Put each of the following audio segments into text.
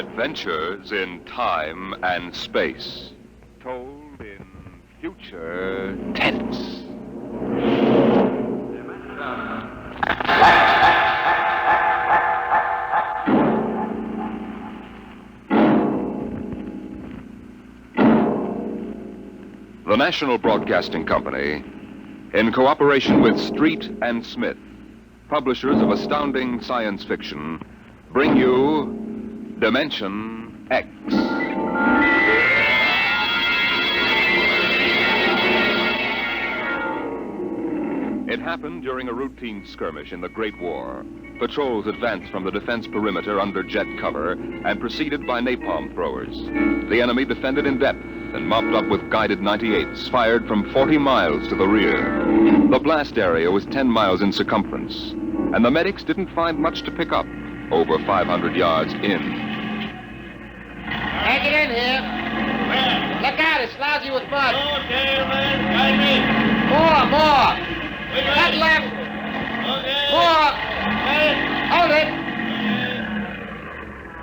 Adventures in time and space, told in future tense. The National Broadcasting Company, in cooperation with Street and Smith, publishers of astounding science fiction, bring you Dimension X. It happened during a routine skirmish in the Great War. Patrols advanced from the defense perimeter under jet cover and preceded by napalm throwers. The enemy defended in depth and mopped up with guided 98s fired from 40 miles to the rear. The blast area was 10 miles in circumference, and the medics didn't find much to pick up over 500 yards in. Take it in here. Where? Look out, it's lousy with mud. Okay, man. Guide me. More. That left. Okay. More. Hey. Hold it.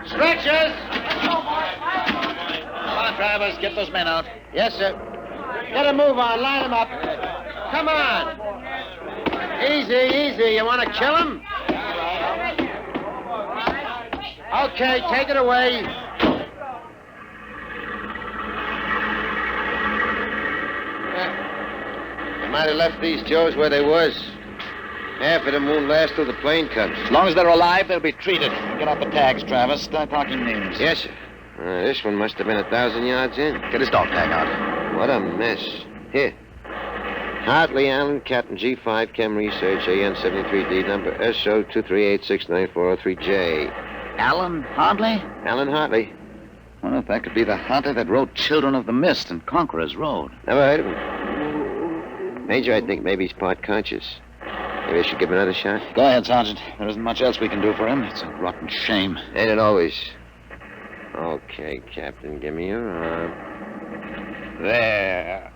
Stretchers. Come on, Travers, get those men out. Yes, sir. Get a move on, line them up. Come on. Easy. You want to kill him? Okay, take it away. They might have left these Joes where they was. Half of them won't last till the plane comes. As long as they're alive, they'll be treated. Get out the tags, Travis. Start talking names. Yes, sir. This one must have been 1,000 yards in. Get his dog tag out. What a mess. Here. Hartley, Allen, Captain G5, Chem Research, AN73D, number SO238694003J. Alan Hartley? Alan Hartley. Well, if that could be the hunter that wrote Children of the Mist and Conqueror's Road. Never heard of him. Major, I think maybe he's part conscious. Maybe I should give him another shot. Go ahead, Sergeant. There isn't much else we can do for him. It's a rotten shame. Ain't it always? Okay, Captain, give me your arm. There.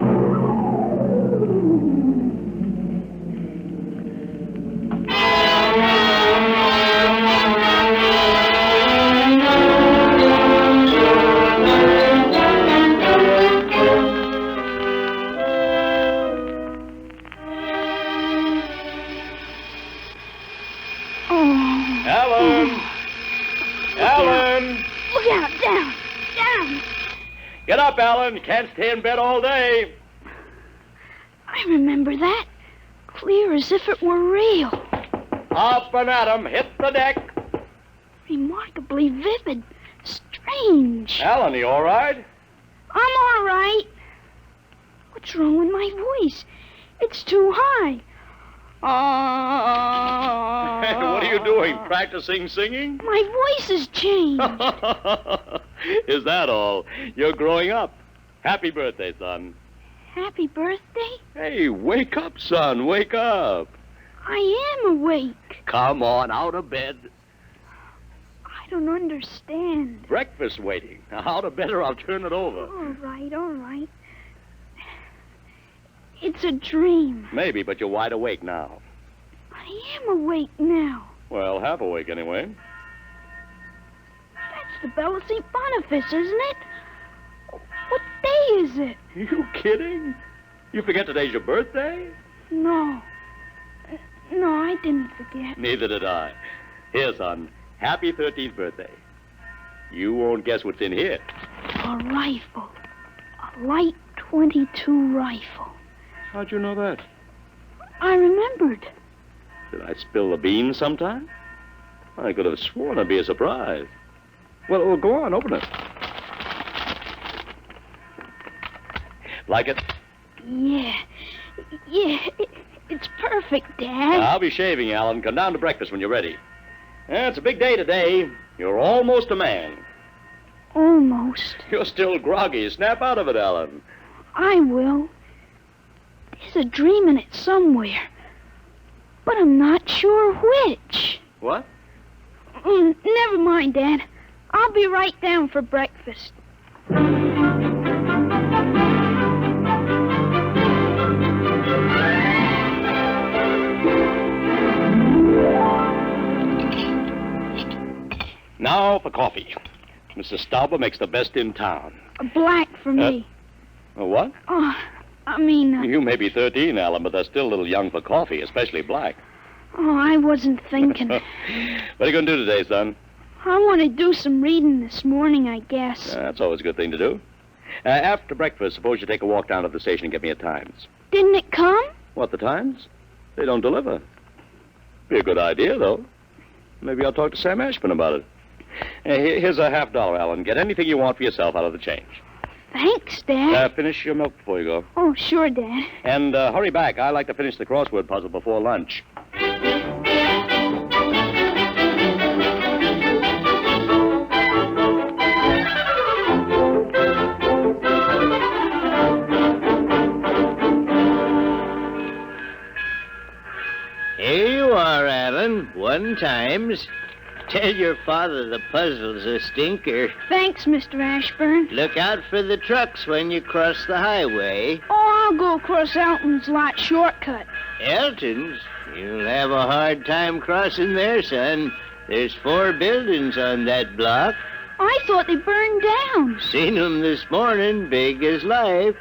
Alan! Look out, down! Get up, Alan. You can't stay in bed all day. I remember that. Clear as if it were real. Up and at 'em. Hit the deck. Remarkably vivid. Strange. Alan, you all right? I'm all right. What's wrong with my voice? It's too high. What are you doing? Practicing singing? My voice has changed. Is that all? You're growing up. Happy birthday, son. Happy birthday? Hey, wake up, son. Wake up. I am awake. Come on, out of bed. I don't understand. Breakfast waiting. Now, out of bed or I'll turn it over. All right. It's a dream. Maybe, but you're wide awake now. I am awake now. Well, half awake anyway. That's the bell of St. Boniface, isn't it? What day is it? You kidding? You forget today's your birthday? No, I didn't forget. Neither did I. Here, son. Happy 13th birthday. You won't guess what's in here. A rifle. A light .22 rifle. How'd you know that? I remembered. Did I spill the beans sometime? I could have sworn it'd be a surprise. Well, go on, open it. Like it? Yeah, it's perfect, Dad. I'll be shaving, Alan. Come down to breakfast when you're ready. It's a big day today. You're almost a man. Almost. You're still groggy. Snap out of it, Alan. I will. There's a dream in it somewhere. But I'm not sure which. What? Never mind, Dad. I'll be right down for breakfast. Now for coffee. Mrs. Stauber makes the best in town. A black for me. What? Oh, I mean... You may be 13, Alan, but they're still a little young for coffee, especially black. Oh, I wasn't thinking. What are you going to do today, son? I want to do some reading this morning, I guess. That's always a good thing to do. After breakfast, suppose you take a walk down to the station and get me a Times. Didn't it come? What, the Times? They don't deliver. Be a good idea, though. Maybe I'll talk to Sam Ashburn about it. Here's a $50, Alan. Get anything you want for yourself out of the change. Thanks, Dad. Finish your milk before you go. Oh, sure, Dad. And hurry back. I like to finish the crossword puzzle before lunch. Here you are, Alan. 1 times. Tell your father the puzzle's a stinker. Thanks, Mr. Ashburn. Look out for the trucks when you cross the highway. Oh, I'll go across Elton's lot shortcut. Elton's? You'll have a hard time crossing there, son. There's 4 buildings on that block. I thought they burned down. Seen 'em this morning, big as life.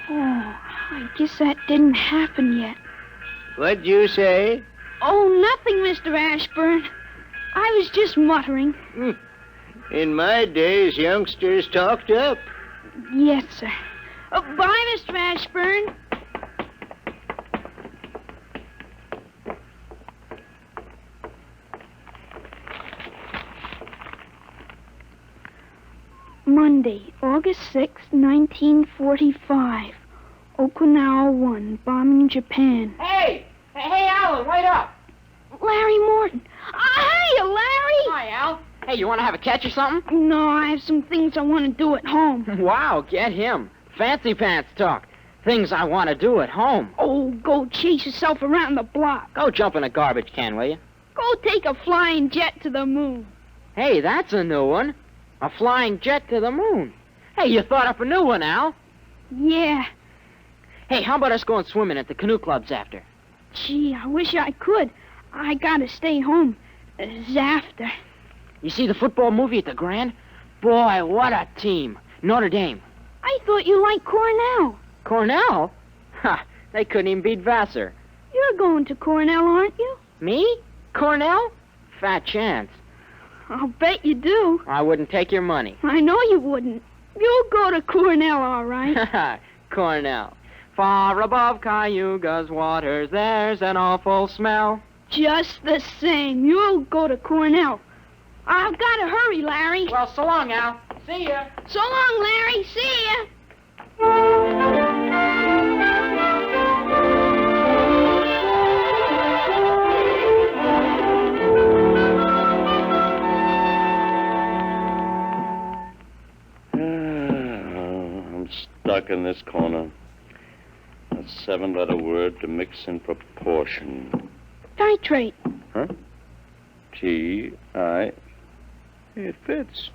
Oh, I guess that didn't happen yet. What'd you say? Oh, nothing, Mr. Ashburn. I was just muttering. In my days, youngsters talked up. Yes, sir. Bye, Mr. Ashburn. Monday, August 6, 1945. Okinawa 1, bombing Japan. Hey, Alan, wait up. Larry Morton. Hiya, Larry. Hi, Al. Hey, you want to have a catch or something? No, I have some things I want to do at home. Wow, get him. Fancy pants talk. Things I want to do at home. Oh, go chase yourself around the block. Go jump in a garbage can, will you? Go take a flying jet to the moon. Hey, that's a new one. A flying jet to the moon. Hey, you thought up a new one, Al. Yeah. Hey, how about us going swimming at the canoe clubs after? Gee, I wish I could. I gotta stay home. After. You see the football movie at the Grand? Boy, what a team. Notre Dame. I thought you liked Cornell. Cornell? Ha, they couldn't even beat Vassar. You're going to Cornell, aren't you? Me? Cornell? Fat chance. I'll bet you do. I wouldn't take your money. I know you wouldn't. You'll go to Cornell, all right. Cornell. Far above Cayuga's waters, there's an awful smell. Just the same, you'll go to Cornell. I've got to hurry, Larry. Well, so long, Al. See ya. So long, Larry. See ya. I'm stuck in this corner. A 7-letter word to mix in proportion. Titrate. Huh? T-I... It fits.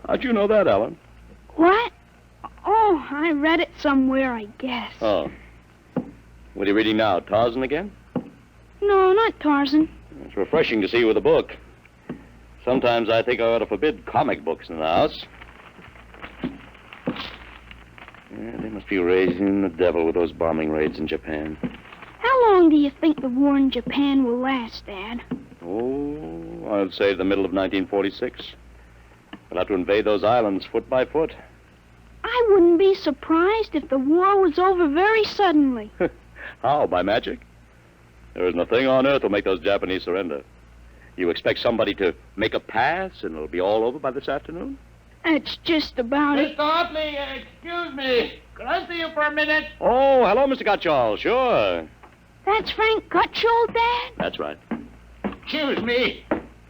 How'd you know that, Alan? What? Oh, I read it somewhere, I guess. Oh. What are you reading now, Tarzan again? No, not Tarzan. It's refreshing to see you with a book. Sometimes I think I ought to forbid comic books in the house. Yeah, they must be raising the devil with those bombing raids in Japan. How long do you think the war in Japan will last, Dad? Oh, I'd say the middle of 1946. We'll have to invade those islands foot by foot. I wouldn't be surprised if the war was over very suddenly. How, by magic? There isn't a thing on earth will make those Japanese surrender. You expect somebody to make a pass and it'll be all over by this afternoon? That's just about it. Mr. Hartley, excuse me. Could I see you for a minute? Oh, hello, Mr. Gutchall. Sure. That's Frank Gutchall, Dad? That's right. Excuse me.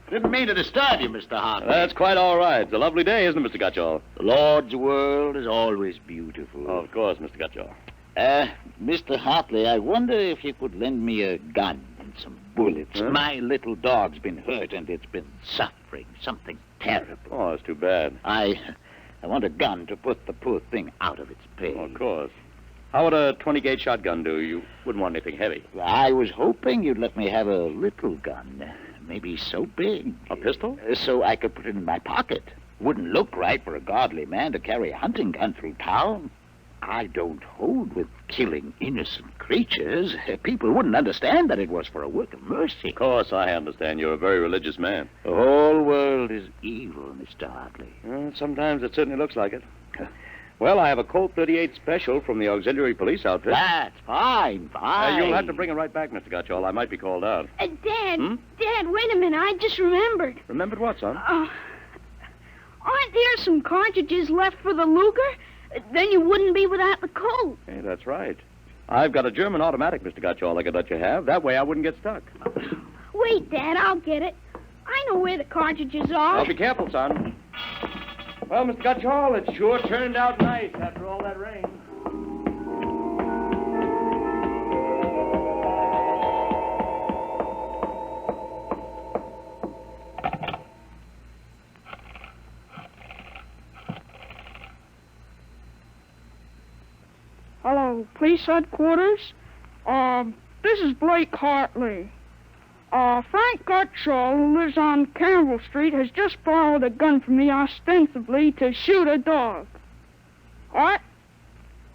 Didn't mean to disturb you, Mr. Hartley. That's quite all right. It's a lovely day, isn't it, Mr. Gutchall? The Lord's world is always beautiful. Oh, of course, Mr. Gutchall. Mr. Hartley, I wonder if you could lend me a gun and some bullets. Huh? My little dog's been hurt and it's been suffering something terrible. Oh, that's too bad. I want a gun to put the poor thing out of its pain. Oh, of course. How would a 20-gauge shotgun do? You wouldn't want anything heavy. I was hoping you'd let me have a little gun. maybe so big. A pistol? So I could put it in my pocket. Wouldn't look right for a godly man to carry a hunting gun through town. I don't hold with killing innocent creatures. People wouldn't understand that it was for a work of mercy. Of course, I understand. You're a very religious man. The whole world is evil, Mr. Hartley. Well, sometimes it certainly looks like it. Well, I have a Colt 38 special from the auxiliary police outfit. That's fine. You'll have to bring it right back, Mr. Gutchall. I might be called out. Dad, Dad, wait a minute. I just remembered. Remembered what, son? Aren't there some cartridges left for the Luger? Then you wouldn't be without the Colt. Hey, that's right. I've got a German automatic, Mr. Gutchall, I could let you have. That way I wouldn't get stuck. Wait, Dad, I'll get it. I know where the cartridges are. Well, be careful, son. Well, Mr. Gutchall, it sure turned out nice after all that rain. Hello, police headquarters. This is Blake Hartley. Frank Gutchall, who lives on Campbell Street, has just borrowed a gun from me ostensibly to shoot a dog. What?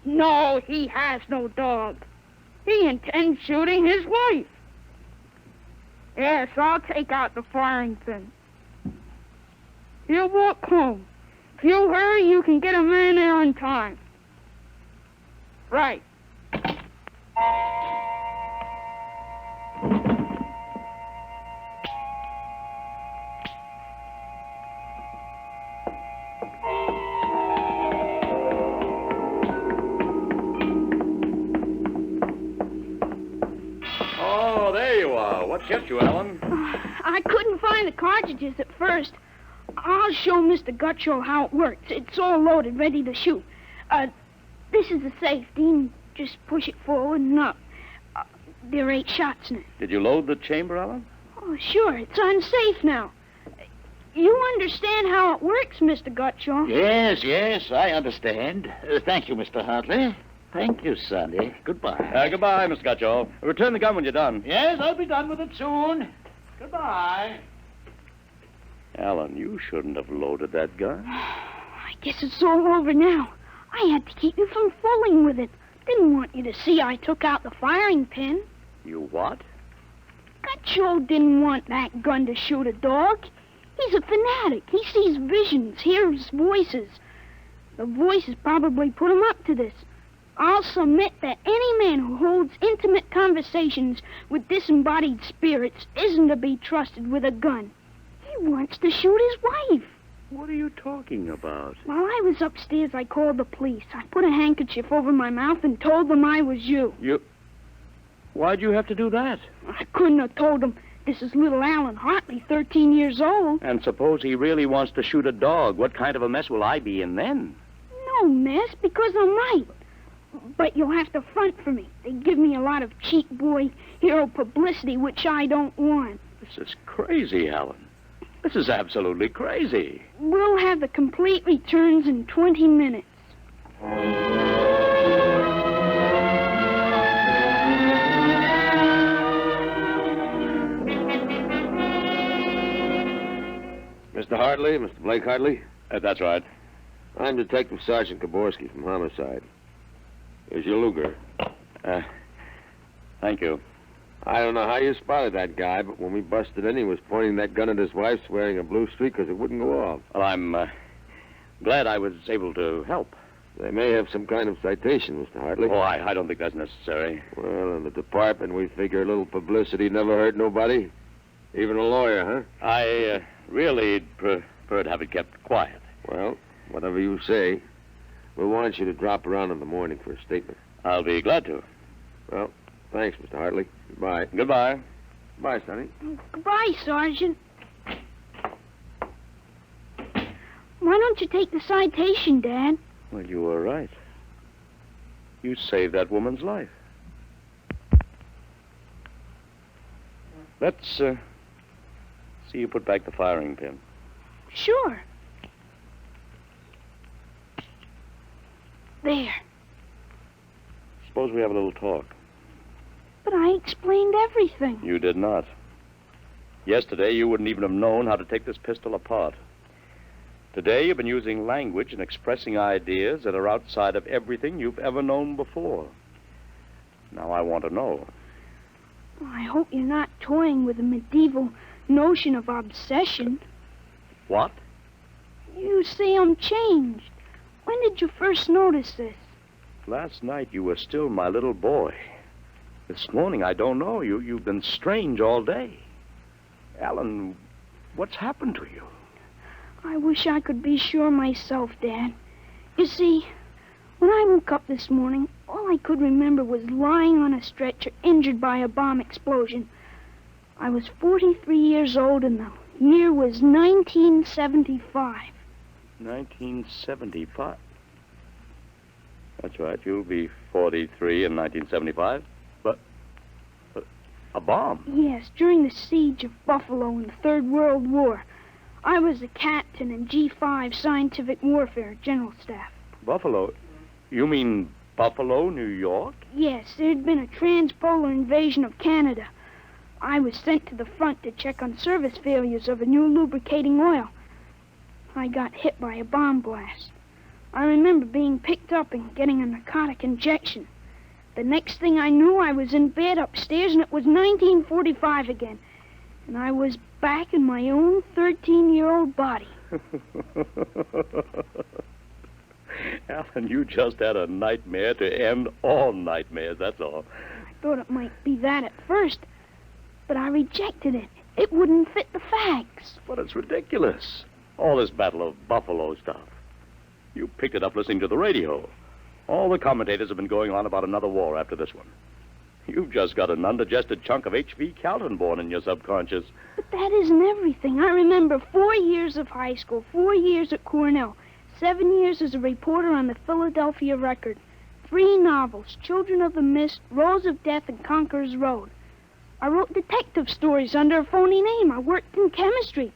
No, he has no dog. He intends shooting his wife. Yes, I'll take out the firing pin. He'll walk home. If you hurry, you can get a man there on time. Right. Oh, there you are. What kept you, Alan? I couldn't find the cartridges at first. I'll show Mr. Gutchall how it works. It's all loaded, ready to shoot. This is the safety, and just push it forward and up. There are 8 shots in it. Did you load the chamber, Alan? Oh, sure. It's unsafe now. You understand how it works, Mr. Gutchall? Yes, I understand. Thank you, Mr. Hartley. Thank you, Sonny. Goodbye. Goodbye, Mr. Gutchall. Return the gun when you're done. Yes, I'll be done with it soon. Goodbye. Alan, you shouldn't have loaded that gun. I guess it's all over now. I had to keep you from fooling with it. Didn't want you to see I took out the firing pin. You what? Gutchall didn't want that gun to shoot a dog. He's a fanatic. He sees visions, hears voices. The voices probably put him up to this. I'll submit that any man who holds intimate conversations with disembodied spirits isn't to be trusted with a gun. He wants to shoot his wife. What are you talking about? While I was upstairs, I called the police. I put a handkerchief over my mouth and told them I was you. Why'd you have to do that? I couldn't have told them this is little Alan Hartley, 13 years old. And suppose he really wants to shoot a dog. What kind of a mess will I be in then? No mess, because I'm right. But you'll have to front for me. They give me a lot of cheap boy hero publicity, which I don't want. This is crazy, Alan. This is absolutely crazy. We'll have the complete returns in 20 minutes. Mr. Hartley, Mr. Blake Hartley? That's right. I'm Detective Sergeant Kaborski from Homicide. Here's your Luger. Thank you. I don't know how you spotted that guy, but when we busted in, he was pointing that gun at his wife, wearing a blue streak because it wouldn't go off. Well, I'm glad I was able to help. They may have some kind of citation, Mr. Hartley. Oh, I don't think that's necessary. Well, in the department, we figure a little publicity never hurt nobody. Even a lawyer, huh? I really prefer to have it kept quiet. Well, whatever you say. We'll want you to drop around in the morning for a statement. I'll be glad to. Well, thanks, Mr. Hartley. Goodbye. Goodbye. Bye, Sonny. Goodbye, Sergeant. Why don't you take the citation, Dad? Well, you were right. You saved that woman's life. Let's see you put back the firing pin. Sure. There. Suppose we have a little talk. But I explained everything. You did not. Yesterday, you wouldn't even have known how to take this pistol apart. Today, you've been using language and expressing ideas that are outside of everything you've ever known before. Now, I want to know. Well, I hope you're not toying with a medieval notion of obsession. What? You say I'm changed. When did you first notice this? Last night, you were still my little boy. This morning, I don't know. You've been strange all day. Alan, what's happened to you? I wish I could be sure myself, Dad. You see, when I woke up this morning, all I could remember was lying on a stretcher injured by a bomb explosion. I was 43 years old and the year was 1975. 1975? That's right. You'll be 43 in 1975. But a bomb? Yes, during the siege of Buffalo in the Third World War. I was a captain in G5 Scientific Warfare General Staff. Buffalo? You mean Buffalo, New York? Yes, there had been a transpolar invasion of Canada. I was sent to the front to check on service failures of a new lubricating oil. I got hit by a bomb blast. I remember being picked up and getting a narcotic injection. The next thing I knew, I was in bed upstairs, and it was 1945 again. And I was back in my own 13-year-old body. Alan, you just had a nightmare to end all nightmares, that's all. I thought it might be that at first, but I rejected it. It wouldn't fit the facts. But it's ridiculous. All this Battle of Buffalo stuff. You picked it up listening to the radio. All the commentators have been going on about another war after this one. You've just got an undigested chunk of H.V. Calvin born in your subconscious. But that isn't everything. I remember 4 years of high school, 4 years at Cornell, 7 years as a reporter on the Philadelphia Record, 3 novels, Children of the Mist, Rose of Death, and Conqueror's Road. I wrote detective stories under a phony name. I worked in chemistry.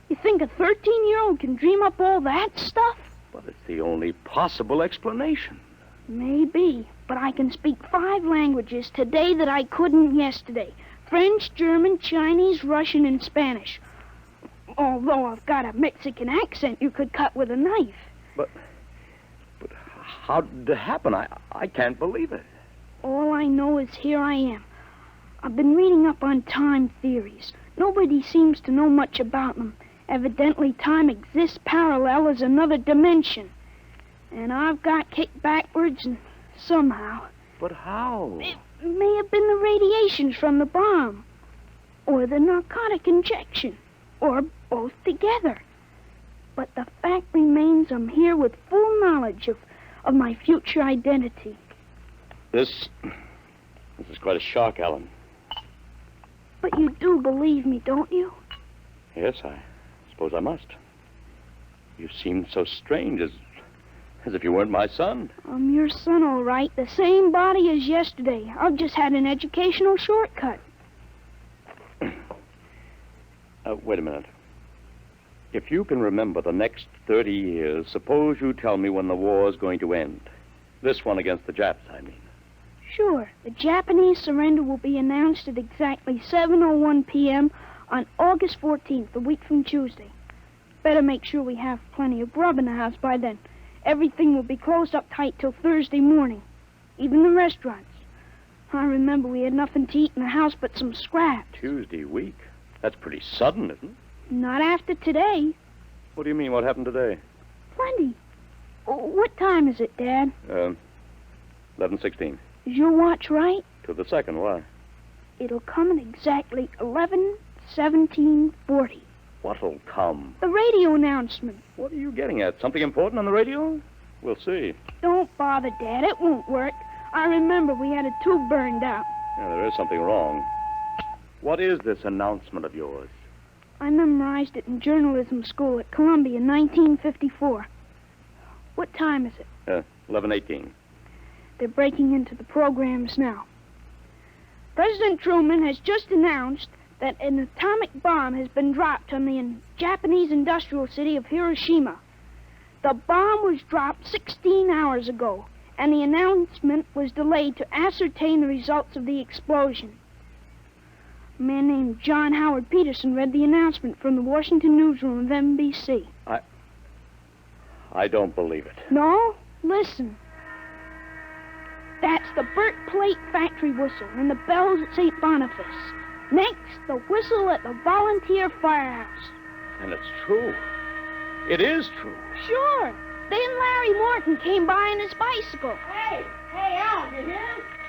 You think a 13-year-old can dream up all that stuff? But it's the only possible explanation. Maybe, but I can speak 5 languages today that I couldn't yesterday. French, German, Chinese, Russian, and Spanish. Although I've got a Mexican accent you could cut with a knife. But how did it happen? I can't believe it. All I know is here I am. I've been reading up on time theories. Nobody seems to know much about them. Evidently, time exists parallel as another dimension. And I've got kicked backwards and somehow. But how? It may have been the radiations from the bomb. Or the narcotic injection. Or both together. But the fact remains I'm here with full knowledge of my future identity. This is quite a shock, Alan. But you do believe me, don't you? Yes, I suppose I must. You seem so strange, as if you weren't my son. I'm your son, all right. The same body as yesterday. I've just had an educational shortcut. Wait a minute. If you can remember the next 30 years, suppose you tell me when the war is going to end. This one against the Japs, I mean. Sure. The Japanese surrender will be announced at exactly 7:01 p.m. on August 14th, a week from Tuesday. Better make sure we have plenty of grub in the house by then. Everything will be closed up tight till Thursday morning. Even the restaurants. I remember we had nothing to eat in the house but some scraps. Tuesday week? That's pretty sudden, isn't it? Not after today. What do you mean, what happened today? Plenty. Oh, what time is it, Dad? 11:16. Is your watch right? To the second, why? It'll come at exactly 11:17:40. What'll come? The radio announcement. What are you getting at? Something important on the radio? We'll see. Don't bother, Dad. It won't work. I remember we had a tube burned out. Yeah, there is something wrong. What is this announcement of yours? I memorized it in journalism school at Columbia in 1954. What time is it? 11:18. They're breaking into the programs now. President Truman has just announced that an atomic bomb has been dropped on the Japanese industrial city of Hiroshima. The bomb was dropped 16 hours ago, and the announcement was delayed to ascertain the results of the explosion. A man named John Howard Peterson read the announcement from the Washington newsroom of NBC. I don't believe it. No? Listen. That's the Burt Plate factory whistle and the bells at St. Boniface. Next, the whistle at the volunteer firehouse. And it's true. It is true. Sure. Then Larry Morton came by on his bicycle. Hey, Al, you hear?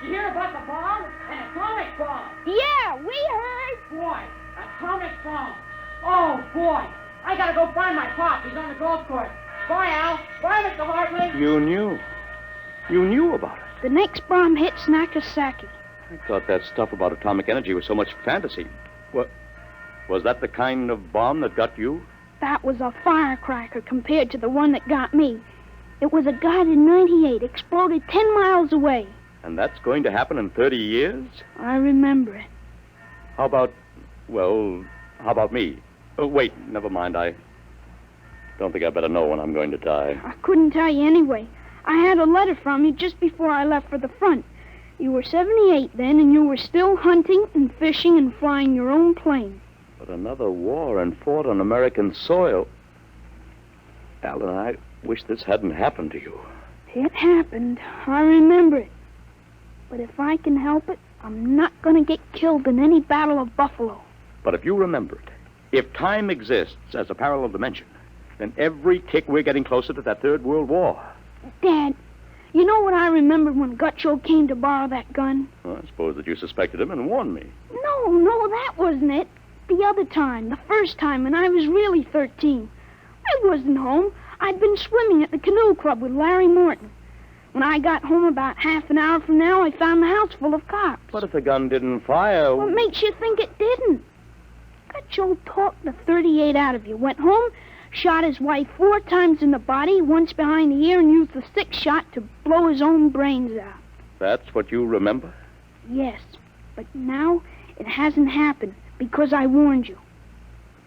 You hear about the bomb? An atomic bomb. Yeah, we heard. Boy, atomic bomb. Oh, boy. I gotta go find my pop. He's on the golf course. Bye, Al. Bye, Mr. Hartley. You knew. You knew about it. The next bomb hit Nagasaki. I thought that stuff about atomic energy was so much fantasy. What? Was that the kind of bomb that got you? That was a firecracker compared to the one that got me. It was a guided 98, exploded 10 miles away. And that's going to happen in 30 years? I remember it. How about me? Oh, wait, never mind. I don't think I better know when I'm going to die. I couldn't tell you anyway. I had a letter from you just before I left for the front. You were 78 then, and you were still hunting and fishing and flying your own plane. But another war and fought on American soil. Alan, I wish this hadn't happened to you. It happened. I remember it. But if I can help it, I'm not going to get killed in any Battle of Buffalo. But if you remember it, if time exists as a parallel dimension, then every tick we're getting closer to that Third World War. Dad, you know what I remembered when Gutcho came to borrow that gun? Well, I suppose that you suspected him and warned me. No, that wasn't it. The other time, the first time, when I was really 13. I wasn't home. I'd been swimming at the canoe club with Larry Morton. When I got home about half an hour from now, I found the house full of cops. But if the gun didn't fire... What makes you think it didn't? Gutcho talked the 38 out of you, went home, shot his wife 4 times in the body, once behind the ear, and used the 6th shot to blow his own brains out. That's what you remember? Yes, but now it hasn't happened because I warned you.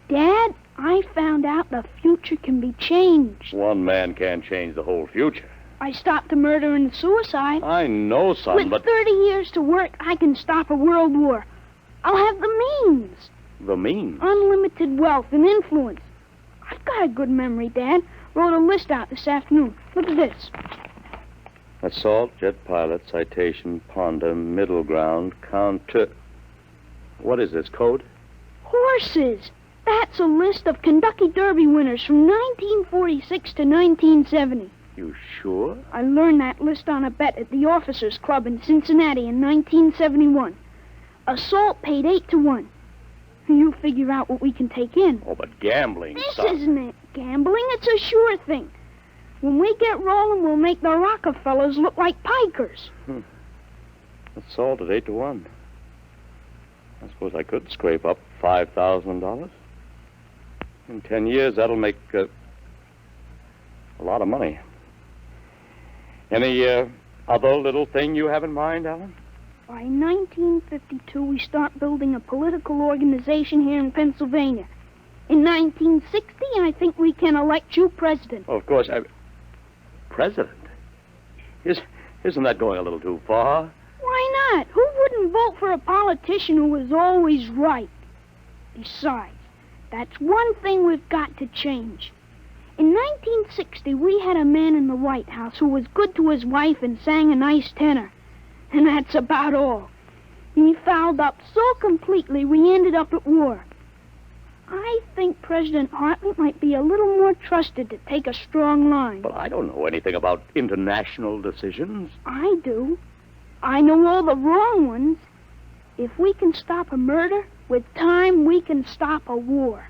Dad, I found out the future can be changed. One man can't change the whole future. I stopped the murder and the suicide. I know, son, With but... 30 years to work, I can stop a world war. I'll have the means. The means? Unlimited wealth and influence. I've got a good memory, Dad. Wrote a list out this afternoon. Look at this. Assault, jet pilot, citation, ponder, middle ground, counter... What is this, code? Horses. That's a list of Kentucky Derby winners from 1946 to 1970. You sure? I learned that list on a bet at the Officers Club in Cincinnati in 1971. Assault paid 8 to 1. You figure out what we can take in. Oh, but gambling, This son. isn't it. Gambling, it's a sure thing. When we get rolling, we'll make the Rockefellers look like pikers. Assault at 8 to 1. I suppose I could scrape up $5,000. In 10 years, that'll make a lot of money. Any other little thing you have in mind, Alan? By 1952, we start building a political organization here in Pennsylvania. In 1960, I think we can elect you president. Oh, of course. President? Isn't that going a little too far? Why not? Who wouldn't vote for a politician who was always right? Besides, that's one thing we've got to change. In 1960, we had a man in the White House who was good to his wife and sang a nice tenor. And that's about all. He fouled up so completely we ended up at war. I think President Hartley might be a little more trusted to take a strong line. But I don't know anything about international decisions. I do. I know all the wrong ones. If we can stop a murder, with time we can stop a war.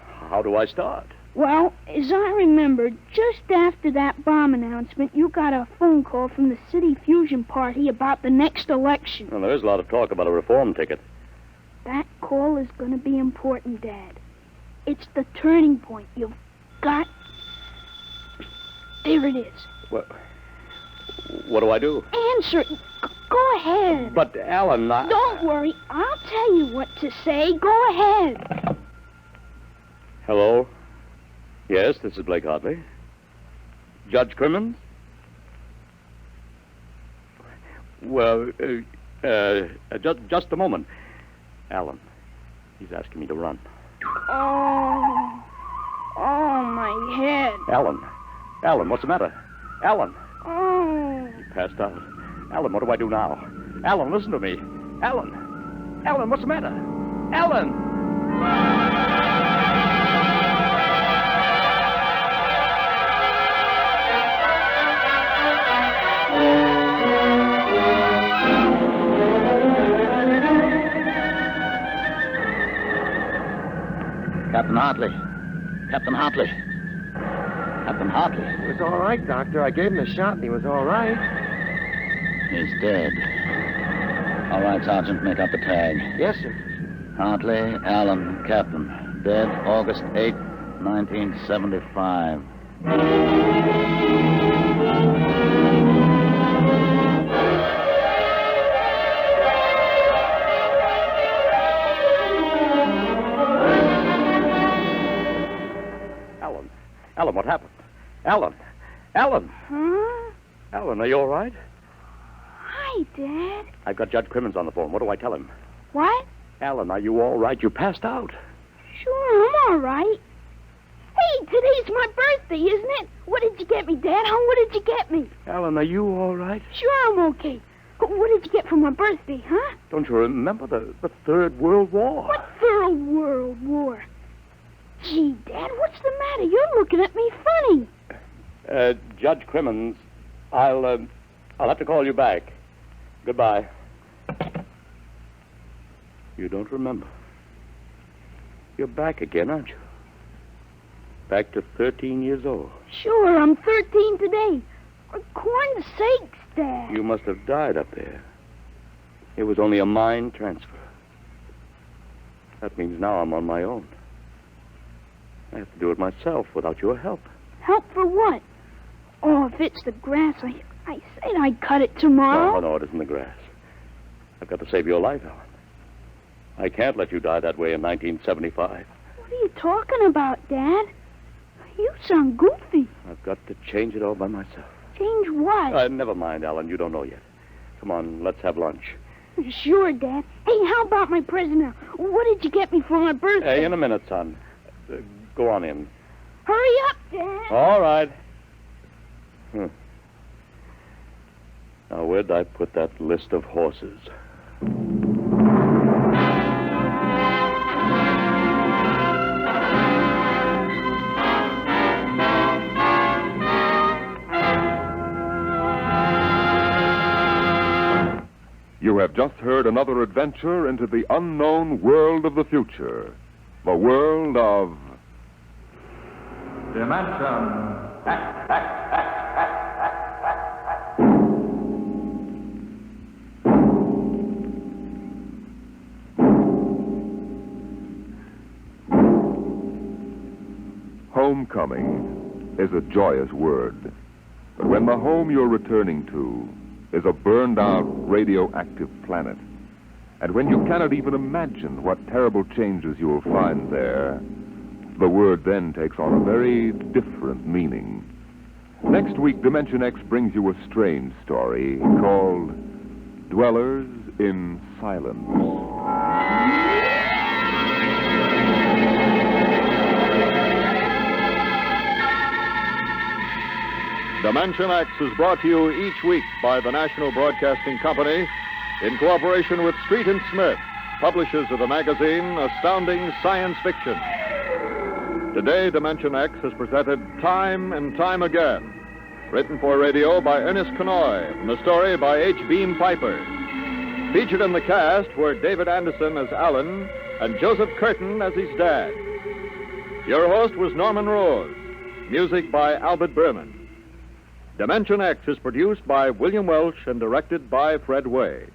How do I start? Well, as I remember, just after that bomb announcement, you got a phone call from the City Fusion Party about the next election. Well, there is a lot of talk about a reform ticket. That call is going to be important, Dad. It's the turning point. You've got... There it is. What do I do? Answer it. Go ahead. But, Alan, Don't worry. I'll tell you what to say. Go ahead. Hello? Yes, this is Blake Hartley. Judge Crimmins? Well, just a moment. Alan. He's asking me to run. Oh, my head. Alan, what's the matter? Alan. Oh. He passed out. Alan, what do I do now? Alan, listen to me. Alan, what's the matter? Alan! Captain Hartley. Captain Hartley. Captain Hartley. He was all right, Doctor. I gave him a shot and he was all right. He's dead. All right, Sergeant, make up the tag. Yes, sir. Hartley, Allen, Captain. Dead August 8, 1975. Alan, what happened? Alan! Huh? Alan, are you all right? Hi, Dad. I've got Judge Crimmins on the phone. What do I tell him? What? Alan, are you all right? You passed out. Sure, I'm all right. Hey, today's my birthday, isn't it? What did you get me, Dad? Huh? What did you get me? Alan, are you all right? Sure, I'm okay. What did you get for my birthday, huh? Don't you remember the Third World War? What Third World War? Gee, Dad, what's the matter? You're looking at me funny. Judge Crimmins, I'll have to call you back. Goodbye. You don't remember. You're back again, aren't you? Back to 13 years old. Sure, I'm 13 today. For corn's sakes, Dad. You must have died up there. It was only a mind transfer. That means now I'm on my own. I have to do it myself without your help. Help for what? Oh, if it's the grass, I said I'd cut it tomorrow. No, it isn't the grass. I've got to save your life, Alan. I can't let you die that way in 1975. What are you talking about, Dad? You sound goofy. I've got to change it all by myself. Change what? Never mind, Alan. You don't know yet. Come on, let's have lunch. Sure, Dad. Hey, how about my present now? What did you get me for my birthday? Hey, in a minute, son. Go on in. Hurry up, Dad. All right. Now, where'd I put that list of horses? You have just heard another adventure into the unknown world of the future. The world of... Dimension. Homecoming is a joyous word. But when the home you're returning to is a burned-out radioactive planet, and when you cannot even imagine what terrible changes you will find there, the word then takes on a very different meaning. Next week, Dimension X brings you a strange story called Dwellers in Silence. Dimension X is brought to you each week by the National Broadcasting Company in cooperation with Street and Smith, publishers of the magazine Astounding Science Fiction. Today, Dimension X has presented Time and Time Again, written for radio by Ernest Kenoy, and the story by H. Beam Piper. Featured in the cast were David Anderson as Alan and Joseph Curtin as his dad. Your host was Norman Rose. Music by Albert Berman. Dimension X is produced by William Welch and directed by Fred Way.